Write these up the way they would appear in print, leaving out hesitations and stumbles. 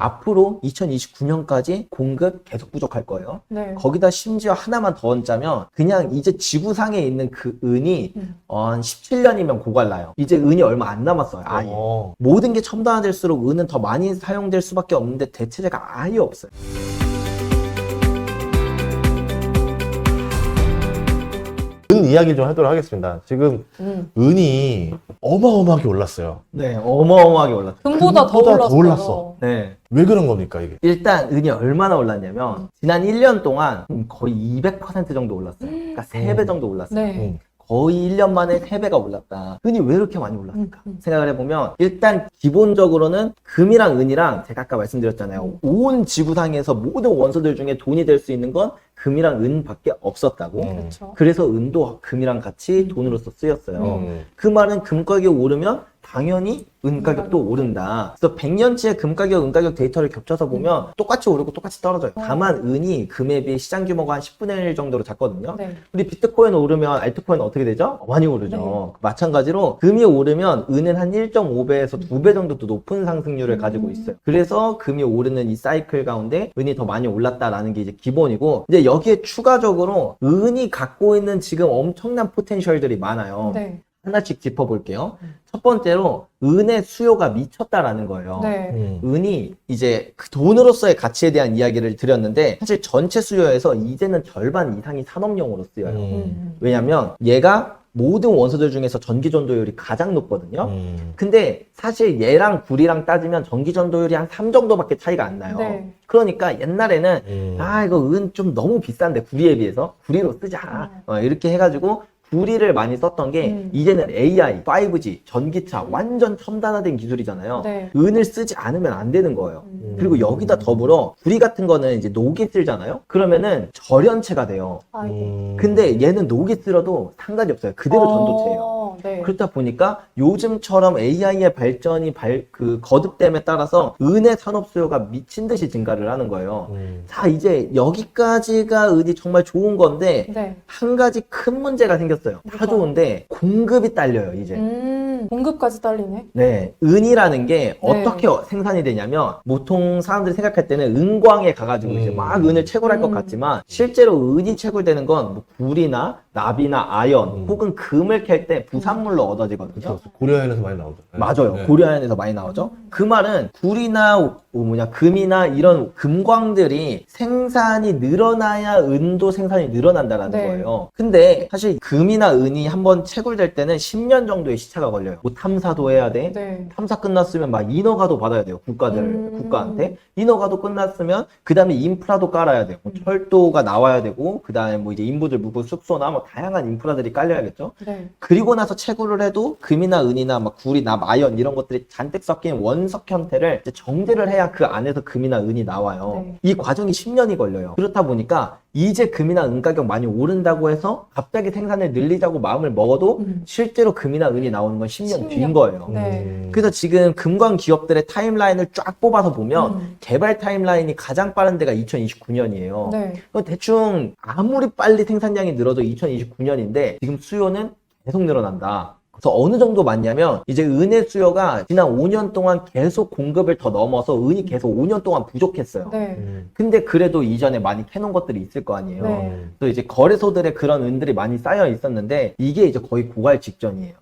앞으로 2029년까지 공급 계속 부족할 거예요. 네. 거기다 심지어 하나만 더 얹자면 그냥 이제 지구상에 있는 그 은이 한 17년이면 고갈나요. 이제 은이 얼마 안 남았어요. 아예. 모든 게 첨단화될수록 은은 더 많이 사용될 수밖에 없는데 대체제가 아예 없어요. 은 이야기를 좀 하도록 하겠습니다. 지금 은이 어마어마하게 올랐어요. 네, 어마어마하게 올랐어요. 금보다 더 금보다 올랐어요. 더 올랐어. 네. 왜 그런 겁니까, 이게? 일단 은이 얼마나 올랐냐면 지난 1년 동안 거의 200% 정도 올랐어요. 그러니까 3배 정도 올랐어요. 네. 거의 1년 만에 3배가 올랐다. 은이 왜 이렇게 많이 올랐을까? 생각을 해보면 일단 기본적으로는 금이랑 은이랑 제가 아까 말씀드렸잖아요. 온 지구상에서 모든 원소들 중에 돈이 될 수 있는 건 금이랑 은밖에 없었다고. 그렇죠. 그래서 은도 금이랑 같이 돈으로서 쓰였어요. 음. 그 말은 금 가격이 오르면 당연히 은 가격도 오른다. 그래서 100년치의 금 가격, 은 가격 데이터를 겹쳐서 보면 똑같이 오르고 똑같이 떨어져요. 다만 은이 금에 비해 시장 규모가 한 10분의 1 정도로 작거든요. 네. 근데 비트코인 오르면 알트코인 어떻게 되죠? 많이 오르죠. 네. 마찬가지로 금이 오르면 은은 한 1.5배에서 2배 정도 더 높은 상승률을 가지고 있어요. 그래서 금이 오르는 이 사이클 가운데 은이 더 많이 올랐다라는 게 이제 기본이고, 이제 여기에 추가적으로 은이 갖고 있는 지금 엄청난 포텐셜들이 많아요. 네. 하나씩 짚어볼게요. 첫 번째로 은의 수요가 미쳤다라는 거예요. 네. 은이 이제 그 돈으로서의 가치에 대한 이야기를 드렸는데 사실 전체 수요에서 이제는 절반 이상이 산업용으로 쓰여요. 왜냐면 얘가 모든 원소들 중에서 전기 전도율이 가장 높거든요. 근데 사실 얘랑 구리랑 따지면 전기 전도율이 한 3 정도밖에 차이가 안 나요. 네. 그러니까 옛날에는 이거 은 좀 너무 비싼데 구리에 비해서 구리로 쓰자 이렇게 해가지고 구리를 많이 썼던 게 이제는 AI, 5G, 전기차 완전 첨단화된 기술이잖아요. 네. 은을 쓰지 않으면 안 되는 거예요. 그리고 여기다 더불어 구리 같은 거는 이제 녹이 쓰잖아요. 그러면은 절연체가 돼요. 아이고. 근데 얘는 녹이 쓸어도 상관이 없어요. 그대로 전도체예요. 네. 그렇다 보니까 요즘처럼 AI의 발전이 거듭됨에 따라서 은의 산업 수요가 미친 듯이 증가를 하는 거예요. 자, 이제 여기까지가 은이 정말 좋은 건데 네. 한 가지 큰 문제가 생겼어요. 다 좋은데 공급이 딸려요, 이제. 공급까지 딸리네. 네, 은이라는 게 네. 어떻게 생산이 되냐면 보통 사람들이 생각할 때는 은광에 가가지고 이제 막 은을 채굴할 것 같지만 실제로 은이 채굴되는 건 뭐 구리나 납이나 아연 혹은 금을 캘 때 부산물로 얻어지거든요. 그렇죠. 고려아연에서 많이 나오죠. 맞아요. 네. 고려아연에서 많이 나오죠. 그 말은 구리나 금이나 이런 금광들이 생산이 늘어나야 은도 생산이 늘어난다라는 네. 거예요. 근데 사실 금이나 은이 한번 채굴될 때는 10년 정도의 시차가 걸려요. 뭐 탐사도 해야 돼. 네. 탐사 끝났으면 막 인허가도 받아야 돼요. 국가한테. 인허가도 끝났으면 그 다음에 인프라도 깔아야 돼요. 뭐 철도가 나와야 되고 그 다음에 뭐 이제 인부들 묵을 숙소나 뭐 다양한 인프라들이 깔려야겠죠. 네. 그리고 나서 채굴을 해도 금이나 은이나 막 구리, 납, 아연 이런 것들이 잔뜩 섞인 원석 형태를 이제 정제를 해야 그 안에서 금이나 은이 나와요. 네. 이 과정이 10년이 걸려요. 그렇다 보니까 이제 금이나 은 가격 많이 오른다고 해서 갑자기 생산을 늘리자고 마음을 먹어도 실제로 금이나 은이 나오는 건 10년 뒤인 거예요. 네. 그래서 지금 금광 기업들의 타임라인을 쫙 뽑아서 보면 개발 타임라인이 가장 빠른 데가 2029년이에요. 네. 대충 아무리 빨리 생산량이 늘어도 2029년인데 지금 수요는 계속 늘어난다. 그래서 어느 정도 맞냐면 이제 은의 수요가 지난 5년 동안 계속 공급을 더 넘어서 은이 계속 5년 동안 부족했어요. 네. 근데 그래도 이전에 많이 캐놓은 것들이 있을 거 아니에요. 네. 또 이제 거래소들에 그런 은들이 많이 쌓여 있었는데 이게 이제 거의 고갈 직전이에요.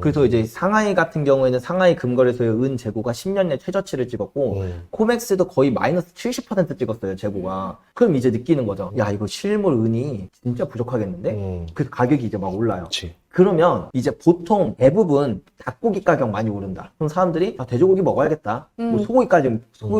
그래서 이제 상하이 같은 경우에는 상하이 금거래소의 은 재고가 10년 내 최저치를 찍었고 코맥스도 거의 마이너스 70% 찍었어요, 재고가. 그럼 이제 느끼는 거죠. 야, 이거 실물 은이 진짜 부족하겠는데? 그 가격이 이제 막 올라요. 그치. 그러면 이제 보통 대부분 닭고기 가격 많이 오른다. 그럼 사람들이 돼지고기 먹어야겠다. 뭐 소고기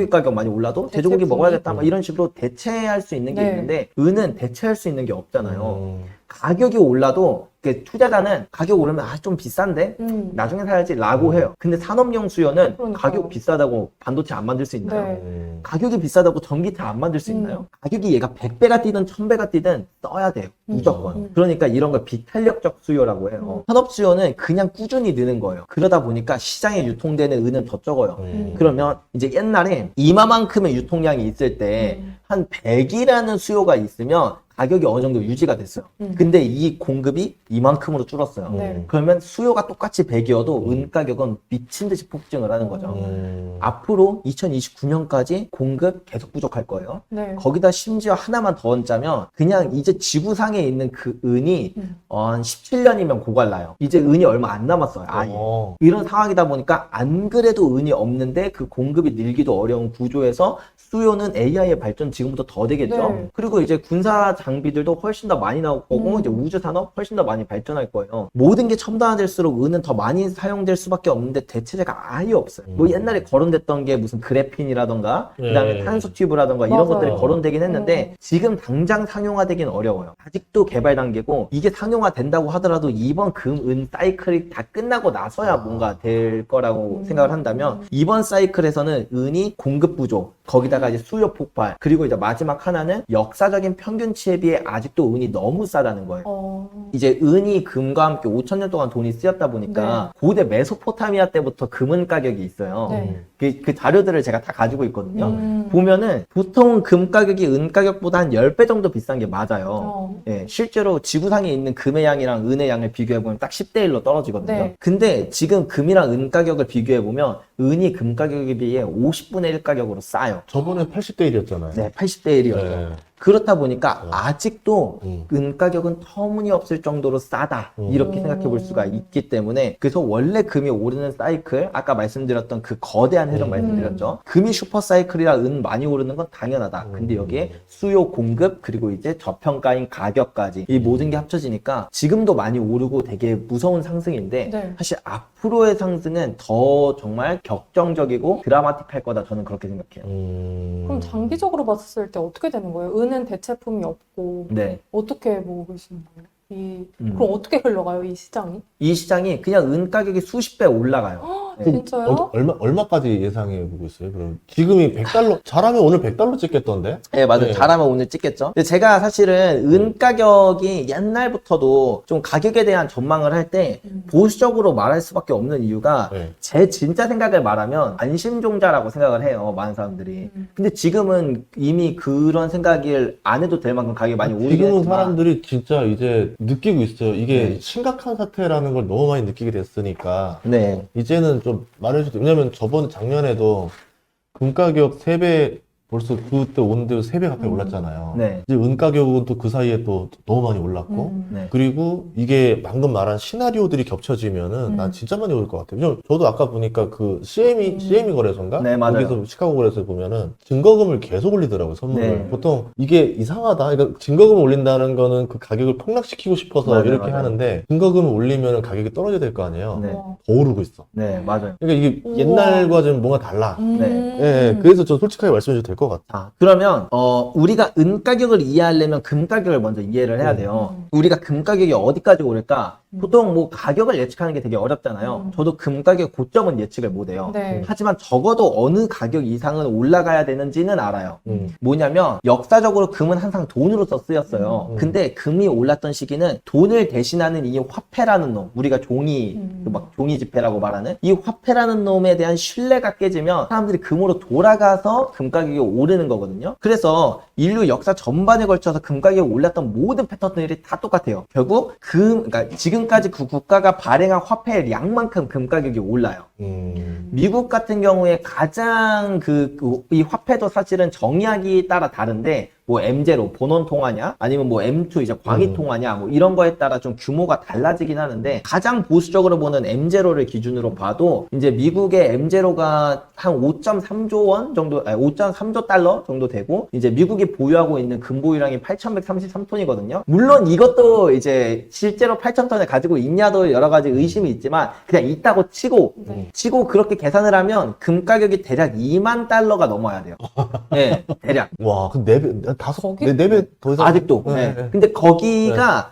가격 많이 올라도 돼지고기 먹어야겠다. 막 이런 식으로 대체할 수 있는 게 네. 있는데 은은 대체할 수 있는 게 없잖아요. 가격이 올라도 투자자는 가격 오르면 좀 비싼데 나중에 사야지 라고 해요. 근데 산업용 수요는 그러니까요. 가격 비싸다고 반도체 안 만들 수 있나요? 네. 가격이 비싸다고 전기차 안 만들 수 있나요? 가격이 얘가 100배가 뛰든 1000배가 뛰든 써야 돼요. 무조건. 그러니까 이런 걸 비탄력적 수요라고 해요. 산업 수요는 그냥 꾸준히 느는 거예요. 그러다 보니까 시장에 유통되는 은은 더 적어요. 그러면 이제 옛날에 이마만큼의 유통량이 있을 때 한 100이라는 수요가 있으면 가격이 어느 정도 유지가 됐어요. 근데 이 공급이 이만큼으로 줄었어요. 네. 그러면 수요가 똑같이 100이어도 은 가격은 미친 듯이 폭증을 하는 거죠. 앞으로 2029년까지 공급 계속 부족할 거예요. 네. 거기다 심지어 하나만 더 얹자면 그냥 이제 지구상에 있는 그 은이 한 17년이면 고갈나요. 이제 은이 얼마 안 남았어요. 아예. 이런 상황이다 보니까 안 그래도 은이 없는데 그 공급이 늘기도 어려운 구조에서 수요는 AI의 발전 지금부터 더 되겠죠. 네. 그리고 이제 군사 장비들도 훨씬 더 많이 나올 거고 이제 우주 산업 훨씬 더 많이 발전할 거예요. 모든 게 첨단화될수록 은은 더 많이 사용될 수밖에 없는데 대체제가 아예 없어요. 뭐 옛날에 거론됐던 게 무슨 그래핀이라던가 그다음에 탄소 튜브라던가 이런 맞아요. 것들이 거론되긴 했는데 지금 당장 상용화되긴 어려워요. 아직도 개발 단계고 이게 상용화된다고 하더라도 이번 금-은 사이클이 다 끝나고 나서야 뭔가 될 거라고 생각을 한다면 이번 사이클에서는 은이 공급 부족 거기다가 이제 수요 폭발 그리고 이제 마지막 하나는 역사적인 평균치에 비해 아직도 은이 너무 싸다는 거예요. 이제 은이 금과 함께 5,000년 동안 돈이 쓰였다 보니까 고대 메소포타미아 때부터 금은 가격이 있어요. 네. 그 자료들을 제가 다 가지고 있거든요. 보면은 보통 금 가격이 은 가격보다 한 10배 정도 비싼 게 맞아요. 예, 실제로 지구상에 있는 금의 양이랑 은의 양을 비교해보면 딱 10대 1로 떨어지거든요. 네. 근데 지금 금이랑 은 가격을 비교해보면 은이 금 가격에 비해 50분의 1 가격으로 싸요. 저번에 80대 1이었잖아요. 네, 80대 1이었죠. 네. 그렇다 보니까 아직도 음. 은 가격은 터무니없을 정도로 싸다 이렇게 생각해 볼 수가 있기 때문에 그래서 원래 금이 오르는 사이클 아까 말씀드렸던 그 거대한 흐름 말씀드렸죠. 금이 슈퍼 사이클이라 은 많이 오르는 건 당연하다. 근데 여기에 수요 공급 그리고 이제 저평가인 가격까지 이 모든 게 합쳐지니까 지금도 많이 오르고 되게 무서운 상승인데 네. 사실 앞으로의 상승은 더 정말 격정적이고 드라마틱할 거다 저는 그렇게 생각해요. 그럼 장기적으로 봤을 때 어떻게 되는 거예요? 은은 대체품이 없고 네. 어떻게 보고 계시는 거예요? 그럼 어떻게 흘러가요, 이 시장이? 이 시장이 그냥 은 가격이 수십 배 올라가요. 네. 진짜요? 얼마까지 예상해 보고 있어요? 그럼 지금이 100달러, 잘하면 오늘 100달러 찍겠던데? 네, 맞아요. 네. 잘하면 오늘 찍겠죠. 근데 제가 사실은 은 가격이 옛날부터도 좀 가격에 대한 전망을 할 때 보수적으로 말할 수밖에 없는 이유가 네. 제 진짜 생각을 말하면 안심종자라고 생각을 해요. 많은 사람들이. 근데 지금은 이미 그런 생각을 안 해도 될 만큼 가격이 많이 오르긴 지금은 했지만 사람들이 진짜 이제 느끼고 있어요. 이게 네. 심각한 사태라는 걸 너무 많이 느끼게 됐으니까 네. 이제는 좀 말해주세요. 왜냐면 작년에도 금 가격 3배 벌써 그때 오는데도 3배 가까이 올랐잖아요. 네. 이제 은 가격은 또 그 사이에 또 너무 많이 올랐고 네. 그리고 이게 방금 말한 시나리오들이 겹쳐지면은 난 진짜 많이 올 것 같아요. 왜냐면 저도 아까 보니까 그 CME 거래소인가? 네, 맞아요. 거기서 시카고 거래소에 보면은 증거금을 계속 올리더라고요, 선물을. 네. 보통 이게 이상하다. 그러니까 증거금을 올린다는 거는 그 가격을 폭락시키고 싶어서 맞아요, 이렇게 맞아요. 하는데 증거금을 올리면 가격이 떨어져야 될 거 아니에요. 네. 와. 더 오르고 있어. 네, 맞아요. 그러니까 이게 우와. 옛날과 좀 뭔가 달라. 네. 예, 그래서 저 솔직하게 말씀해도 될 것 같아요. 자, 그러면 우리가 은 가격을 이해하려면 금 가격을 먼저 이해를 해야 돼요. 우리가 금 가격이 어디까지 오를까? 보통 뭐 가격을 예측하는 게 되게 어렵잖아요. 저도 금 가격 고점은 예측을 못 해요. 네. 하지만 적어도 어느 가격 이상은 올라가야 되는지는 알아요. 뭐냐면 역사적으로 금은 항상 돈으로서 쓰였어요. 근데 금이 올랐던 시기는 돈을 대신하는 이 화폐라는 놈, 우리가 종이 막 종이 지폐라고 말하는 이 화폐라는 놈에 대한 신뢰가 깨지면 사람들이 금으로 돌아가서 금 가격이 오르는 거거든요. 그래서 인류 역사 전반에 걸쳐서 금 가격이 올랐던 모든 패턴들이 다 똑같아요. 결국 그러니까 지금까지 그 국가가 발행한 화폐의 양만큼 금 가격이 올라요. 미국 같은 경우에 가장 이 화폐도 사실은 정의하기 따라 다른데 뭐 M0 본원 통화냐 아니면 뭐 M2 이제 광희 통화냐 뭐 이런 거에 따라 좀 규모가 달라지긴 하는데 가장 보수적으로 보는 M0를 기준으로 봐도 이제 미국의 M0가 한 5.3조 원 정도 5.3조 달러 정도 되고 이제 미국이 보유하고 있는 금 보유량이 8,133톤이거든요. 물론 이것도 이제 실제로 8,000톤을 가지고 있냐도 여러 가지 의심이 있지만 그냥 있다고 치고 그렇게 계산을 하면 금 가격이 대략 2만 달러가 넘어야 돼요. 네, 대략. 와, 그 4배, 거기? 4배 더 이상. 아직도. 네. 네. 근데 거기가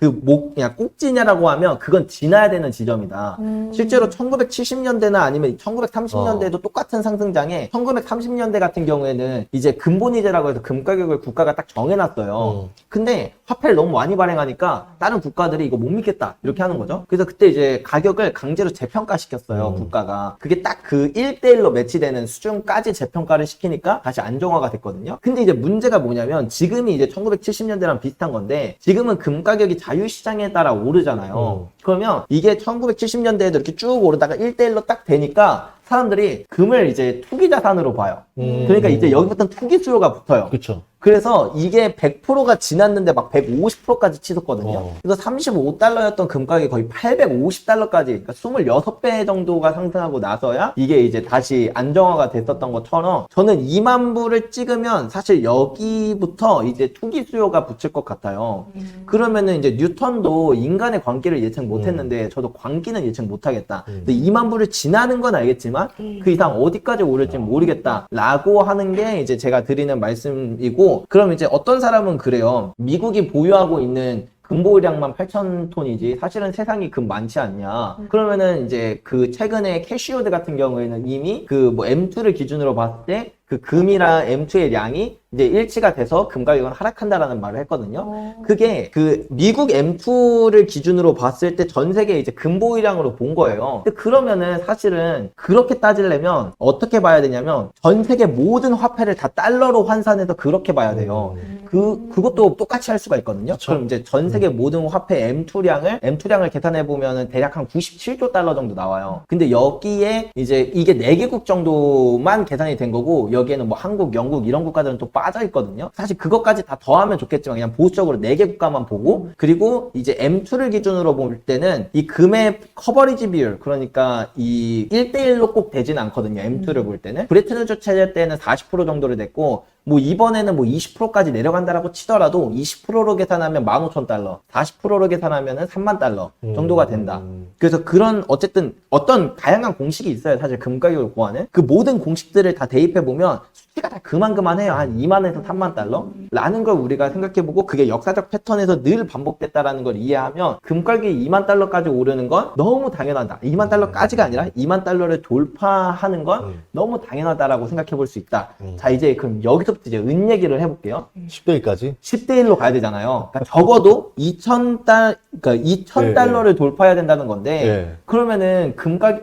그냥 꼭지냐라고 하면 그건 지나야 되는 지점이다. 실제로 1970년대나 아니면 1930년대에도 똑같은 상승장에 1930년대 같은 경우에는 이제 근본이제라고 해서 금 가격을 국가가 딱 정해놨어요. 근데 화폐를 너무 많이 발행하니까 다른 국가들이 이거 못 믿겠다 이렇게 하는 거죠. 그래서 그때 이제 가격을 강제로 재평가시켰어요. 국가가. 그게 딱 그 1대1로 매치되는 수준까지 재평가를 시키니까 다시 안정화가 됐거든요. 근데 이제 문제가 뭐냐면 지금이 이제 1970년대랑 비슷한 건데 지금은 금 가격이 자유시장에 따라 오르잖아요. 그러면 이게 1970년대에도 이렇게 쭉 오르다가 1대1로 딱 되니까 사람들이 금을 이제 투기 자산으로 봐요. 그러니까 이제 여기부터는 투기 수요가 붙어요. 그쵸. 그래서 이게 100%가 지났는데 막 150%까지 치솟거든요. 그래서 35달러였던 금 가격이 거의 850달러까지, 그러니까 26배 정도가 상승하고 나서야 이게 이제 다시 안정화가 됐었던 것처럼 저는 2만 불을 찍으면 사실 여기부터 이제 투기 수요가 붙을 것 같아요. 그러면은 이제 뉴턴도 인간의 광기를 예측 못했는데 저도 광기는 예측 못하겠다. 근데 2만 불을 지나는 건 알겠지만 그 이상 어디까지 오를지는 모르겠다라고 하는 게 이제 제가 드리는 말씀이고, 그럼 이제 어떤 사람은 그래요. 미국이 보유하고 있는 금보유량만 8,000톤이지 사실은 세상이 금 많지 않냐. 그러면은 이제 그 최근에 캐시오드 같은 경우에는 이미 그 뭐 M2를 기준으로 봤을 때 그 금이랑 M2의 양이 이제 일치가 돼서 금 가격은 하락한다라는 말을 했거든요. 그게 그 미국 M2를 기준으로 봤을 때 전 세계 이제 금보유량으로 본 거예요. 근데 그러면은 사실은 그렇게 따지려면 어떻게 봐야 되냐면 전 세계 모든 화폐를 다 달러로 환산해서 그렇게 봐야 돼요. 그것도 똑같이 할 수가 있거든요. 그쵸? 그럼 이제 전 세계 모든 화폐 M2량을 계산해 보면은 대략 한 97조 달러 정도 나와요. 근데 여기에 이제 이게 4개국 정도만 계산이 된 거고 여기에는 뭐 한국, 영국 이런 국가들은 또 빠져 있거든요. 사실 그것까지 다 더하면 좋겠지만 그냥 보수적으로 4개 국가만 보고, 그리고 이제 M2를 기준으로 볼 때는 이 금의 커버리지 비율, 그러니까 이 1대1로 꼭 되진 않거든요. M2를 볼 때는. 브레튼 우즈 체제 때는 40% 정도를 냈고, 뭐 이번에는 뭐 20%까지 내려간다라고 치더라도 20%로 계산하면 15,000달러, 40%로 계산하면은 30,000달러 정도가 된다. 그래서 그런 어쨌든 어떤 다양한 공식이 있어요. 사실 금 가격을 구하는 그 모든 공식들을 다 대입해 보면 수치가 다 그만해요. 한 2만에서 3만 달러 라는 걸 우리가 생각해보고 그게 역사적 패턴에서 늘 반복됐다라는 걸 이해하면 금 가격이 2만 달러까지 오르는 건 너무 당연하다. 2만 달러까지가 아니라 2만 달러를 돌파하는 건 너무 당연하다라고 생각해 볼 수 있다. 자, 이제 그럼 여기서부터 이제 은 얘기를 해볼게요. 10대 1까지? 10대 1로 가야 되잖아요. 그러니까 적어도 2,000달러를 돌파해야 된다는 건데, 그러면은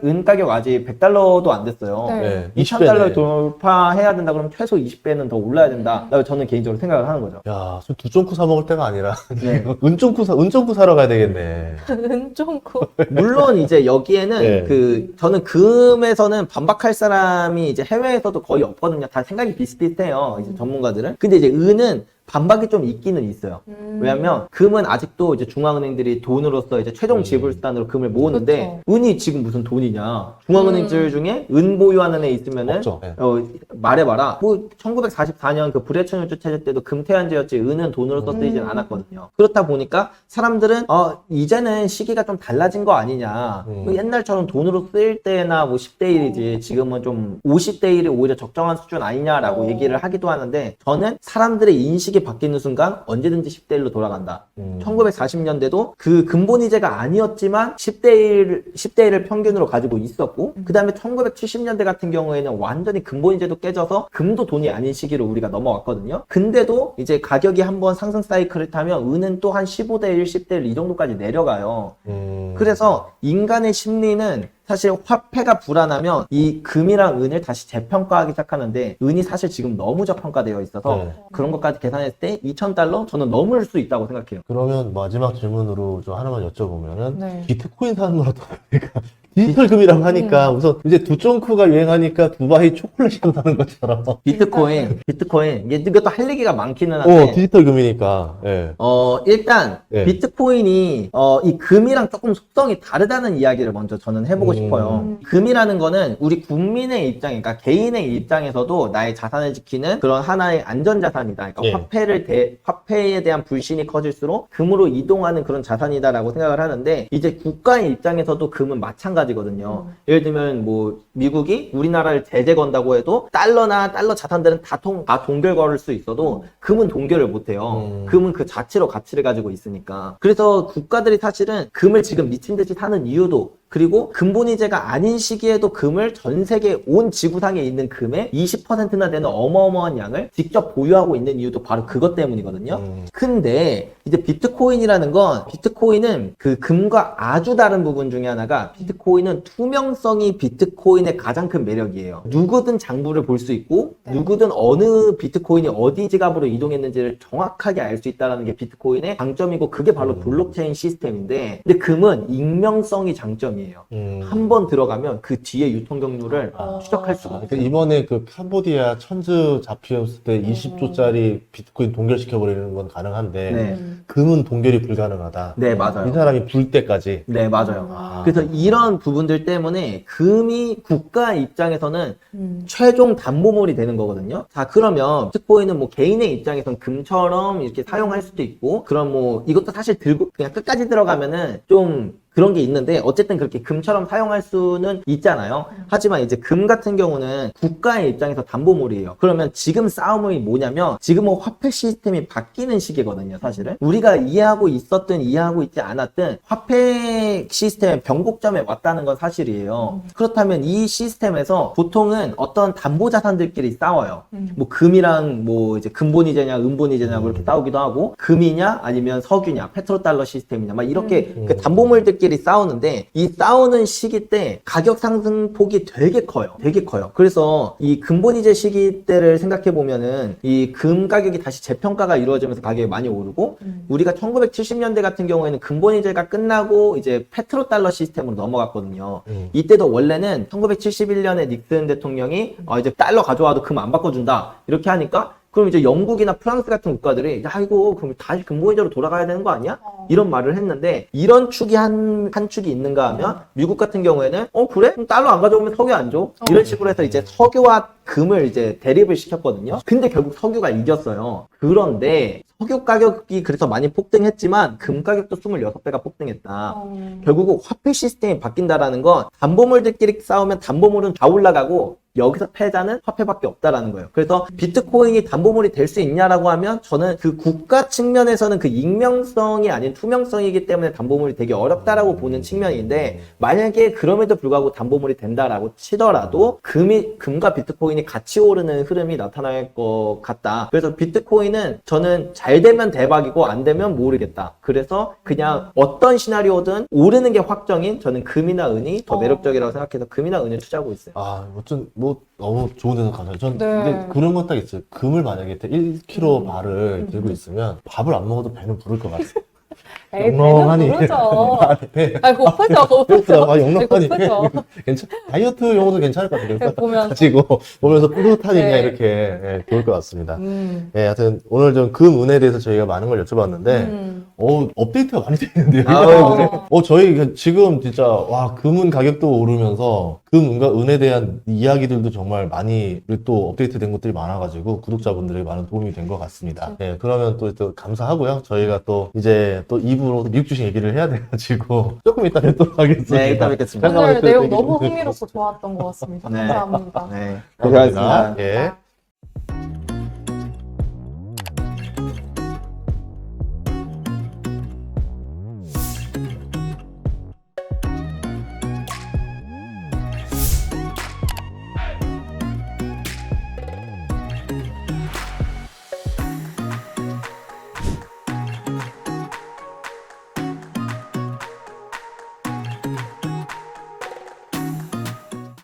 은 가격 아직 100달러도 안 됐어요. 네. 2,000달러를 돌파해야 된다 그러면 최소 20배는 더 올라야 된다. 저는 개인적으로 생각을 하는 거죠. 야, 두쫑쿠 사 먹을 때가 아니라 네. 은쫑쿠 사러 가야 되겠네. 은종구. 물론 이제 여기에는 네. 저는 금에서는 반박할 사람이 이제 해외에서도 거의 없거든요. 다 생각이 비슷비슷해요. 이제 전문가들은. 근데 이제 은은 반박이 좀 있기는 있어요. 왜냐면 금은 아직도 이제 중앙은행들이 돈으로서 이제 최종 지불수단으로 금을 모으는데 은이 지금 무슨 돈이냐. 중앙은행들 중에 은 보유하는 애 있으면은 없죠. 네. 말해봐라. 뭐 1944년 그 브레튼 우즈 체제 때도 금태환제였지 은은 돈으로서 쓰이진 않았거든요. 그렇다 보니까 사람들은 이제는 시기가 좀 달라진 거 아니냐. 옛날처럼 돈으로 쓰일 때나 뭐 10대 1이지 지금은 좀 50대 1이 오히려 적정한 수준 아니냐라고 얘기를 하기도 하는데, 저는 사람들의 인식이 바뀌는 순간 언제든지 10대 1로 돌아간다. 1940년대도 그 근본이제가 아니었지만 10대 1을 평균으로 가지고 있었고, 그 다음에 1970년대 같은 경우에는 완전히 근본이제도 깨져서 금도 돈이 아닌 시기로 우리가 넘어왔거든요. 근데도 이제 가격이 한번 상승 사이클을 타면 은은 또 한 15대 1, 10대 1 이 정도까지 내려가요. 그래서 인간의 심리는 사실 화폐가 불안하면 이 금이랑 은을 다시 재평가하기 시작하는데, 은이 사실 지금 너무 저평가되어 있어서 그런 것까지 계산했을 때 2,000달러? 저는 넘을 수 있다고 생각해요. 그러면 마지막 질문으로 좀 하나만 여쭤보면은, 네. 비트코인 사는 거라도 그러니까 디지털 금이라고 하니까 우선 이제 두쫑쿠가 유행하니까 두바이 초콜릿이랑 사는 것처럼. 비트코인 이것도 할 얘기가 많기는 한데, 디지털 금이니까. 예. 일단 네. 비트코인이 이 금이랑 조금 속성이 다르다는 이야기를 먼저 저는 해보고 싶어요. 금이라는 거는 우리 국민의 입장, 그러니까 개인의 입장에서도 나의 자산을 지키는 그런 하나의 안전자산이다. 그러니까 화폐에 대한 불신이 커질수록 금으로 이동하는 그런 자산이다라고 생각을 하는데, 이제 국가의 입장에서도 금은 마찬가지거든요. 예를 들면 뭐 미국이 우리나라를 제재 건다고 해도 달러나 달러 자산들은 다 동결 걸을 수 있어도 금은 동결을 못해요. 금은 그 자체로 가치를 가지고 있으니까. 그래서 국가들이 사실은 금을 지금 미친 듯이 사는 이유도 그리고 근본이제가 아닌 시기에도 금을 전 세계 온 지구상에 있는 금의 20%나 되는 어마어마한 양을 직접 보유하고 있는 이유도 바로 그것 때문이거든요. 근데 이제 비트코인이라는 건 비트코인은 그 금과 아주 다른 부분 중에 하나가 비트코인은 투명성이 비트코인의 가장 큰 매력이에요. 누구든 장부를 볼 수 있고 누구든 어느 비트코인이 어디 지갑으로 이동했는지를 정확하게 알 수 있다는 게 비트코인의 장점이고 그게 바로 블록체인 시스템인데 근데 금은 익명성이 장점이에요. 한 번 들어가면 그 뒤에 유통 경로를 추적할 수가 없어요. 그러니까 이번에 그 캄보디아 천주 잡히었을 때 20조짜리 비트코인 동결시켜버리는 건 가능한데 네. 금은 동결이 불가능하다. 네, 맞아요. 이 사람이 불 때까지. 네, 맞아요. 그래서 이런 부분들 때문에 금이 국가 입장에서는 최종 담보물이 되는 거거든요. 자, 그러면 비트코인은 뭐 개인의 입장에서는 금처럼 이렇게 사용할 수도 있고, 그럼 뭐 이것도 사실 들고 그냥 끝까지 들어가면은 좀 그런 게 있는데 어쨌든 그렇게 금처럼 사용할 수는 있잖아요. 하지만 이제 금 같은 경우는 국가의 입장에서 담보물이에요. 그러면 지금 싸움이 뭐냐면 지금은 화폐 시스템이 바뀌는 시기거든요, 사실은. 우리가 이해하고 있었든 이해하고 있지 않았든 화폐 시스템의 변곡점에 왔다는 건 사실이에요. 그렇다면 이 시스템에서 보통은 어떤 담보자산들끼리 싸워요. 뭐 금이랑 뭐 이제 근본이제냐 은본이제냐 뭐 이렇게 싸우기도 하고 금이냐 아니면 석유냐 페트로달러 시스템이냐 막 이렇게 그 담보물들끼리 싸우는데 이 싸우는 시기 때 가격 상승폭이 되게 커요. 되게 커요. 그래서 이 근본이제 시기 때를 생각해 보면은 이 금 가격이 다시 재평가가 이루어지면서 가격이 많이 오르고 우리가 1970년대 같은 경우에는 근본이제가 끝나고 이제 페트로달러 시스템으로 넘어갔거든요. 이때도 원래는 1971년에 닉슨 대통령이 이제 달러 가져와도 금 안 바꿔준다 이렇게 하니까 그럼 이제 영국이나 프랑스 같은 국가들이 야 이거 그럼 다시 근본이제로 돌아가야 되는 거 아니야? 이런 말을 했는데 이런 축이 한 축이 있는가 하면 미국 같은 경우에는 그래? 그럼 달러 안 가져오면 석유 안 줘? 이런 식으로 해서 이제 석유와 금을 이제 대립을 시켰거든요. 근데 결국 석유가 이겼어요. 그런데 석유 가격이 그래서 많이 폭등했지만 금 가격도 26배가 폭등했다. 결국은 화폐 시스템이 바뀐다라는 건 담보물들끼리 싸우면 담보물은 다 올라가고 여기서 패자는 화폐밖에 없다라는 거예요. 그래서 비트코인이 담보물이 될 수 있냐라고 하면 저는 그 국가 측면에서는 그 익명성이 아닌 투명성이기 때문에 담보물이 되게 어렵다라고 보는 측면인데 만약에 그럼에도 불구하고 담보물이 된다라고 치더라도 금과 비트코인이 같이 오르는 흐름이 나타날 것 같다. 그래서 비트코인은 저는 잘 되면 대박이고 안 되면 모르겠다. 그래서 그냥 어떤 시나리오든 오르는 게 확정인 저는 금이나 은이 더 매력적이라고 생각해서 금이나 은을 투자하고 있어요. 뭐 너무 좋은 데서 감사해요. 전 네. 이제 그런 건 딱 있어요. 금을 만약에 1kg 발을 들고 있으면 밥을 안 먹어도 배는 부를 것 같아요. 에이, 영롱하니. 배는 부르죠. 배. 고프죠, 고프죠. 영롱하니. 고프죠. 다이어트 용어도 괜찮을 것 같아요. 네, 보면. 가지고 보면서 뿌듯하니 그냥 네. 이렇게 좋을 것 같습니다. 하여튼 오늘 좀 금, 은에 대해서 저희가 많은 걸 여쭤봤는데 업데이트가 많이 되어 있는데요. 저희 지금 진짜 금은 가격도 오르면서 금, 은과 은에 대한 이야기들도 정말 많이 또 업데이트된 것들이 많아가지고 구독자분들에게 많은 도움이 된 것 같습니다. 그러면 또 감사하고요. 저희가 또 이제 또 2부로 미국 주식 얘기를 해야 돼가지고 조금 이따 뵙도록 하겠습니다. 네, 이따 뵙겠습니다. 오늘 내용 너무 흥미롭고 좋았던 것 같습니다. 네. 감사합니다. 네. 감사합니다. 고생하셨습니다. 예.